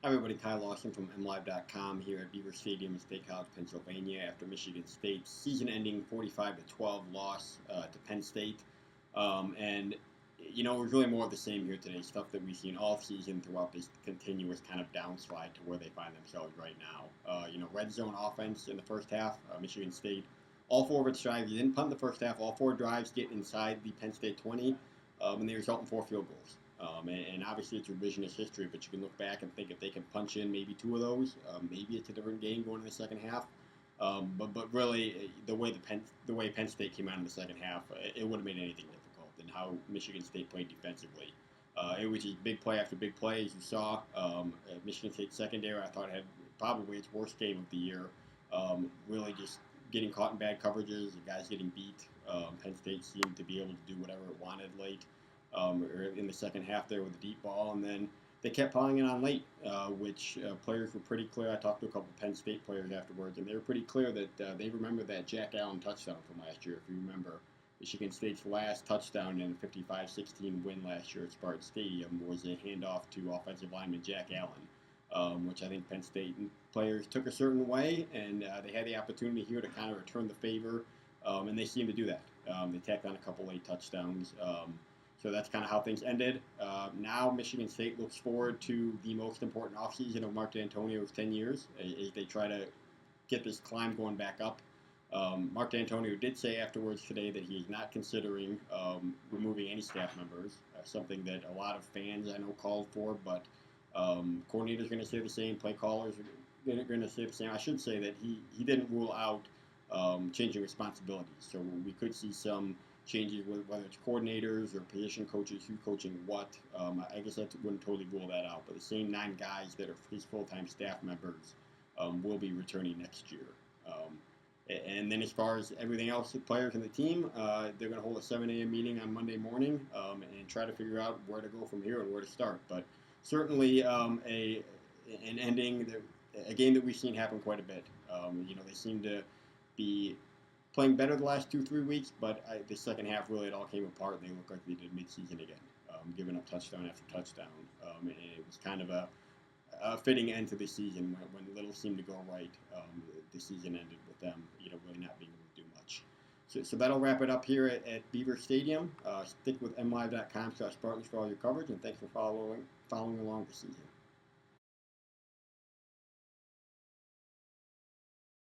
Hi everybody, Kyle Lawson from mlive.com here at Beaver Stadium in State College, Pennsylvania after Michigan State's season-ending 45-12 loss to Penn State. And it was really more of the same here today, stuff that we've seen all season throughout this continuous kind of downslide to where they find themselves right now. Red zone offense in the first half, Michigan State, all four of its drives, you didn't punt the first half, all four drives get inside the Penn State 20, and they result in 4 field goals. And obviously it's revisionist history, but you can look back and think if they can punch in maybe two of those, maybe it's a different game going in the second half. But really, the way Penn State came out in the second half, it would have made anything difficult. And how Michigan State played defensively, it was just big play after big play, as you saw. Michigan State secondary, I thought had probably its worst game of the year. Really just getting caught in bad coverages, the guys getting beat. Penn State seemed to be able to do whatever it wanted late. Or in the second half there with the deep ball, and then they kept piling it on late, which players were pretty clear. I talked to a couple of Penn State players afterwards, and they were pretty clear that they remember that Jack Allen touchdown from last year. If you remember, Michigan State's last touchdown in a 55-16 win last year at Spartan Stadium was a handoff to offensive lineman Jack Allen, which I think Penn State players took a certain way, and they had the opportunity here to kind of return the favor, and they seemed to do that. They tacked on a couple late touchdowns. So that's kind of how things ended. Now Michigan State looks forward to the most important offseason of Mark D'Antonio's 10 years as they try to get this climb going back up. Mark D'Antonio did say afterwards today that he is not considering removing any staff members, something that a lot of fans I know called for, but coordinators are going to say the same, play callers are going to say the same. I should say that he didn't rule out changing responsibilities. So we could see some changes with whether it's coordinators or position coaches, who's coaching what. I guess that wouldn't totally rule that out. But the same 9 guys that are his full-time staff members will be returning next year. And then as far as everything else, the players and the team, they're going to hold a 7 a.m. meeting on Monday morning and try to figure out where to go from here and where to start. But certainly an ending, a game that we've seen happen quite a bit. They seem to be playing better the last 2-3 weeks, but the second half really it all came apart, and they looked like they did midseason again, giving up touchdown after touchdown. And it was kind of a fitting end to the season when little seemed to go right. The season ended with them, really not being able to do much. So that'll wrap it up here at Beaver Stadium. Stick with mlive.com/Spartans for all your coverage, and thanks for following along this season.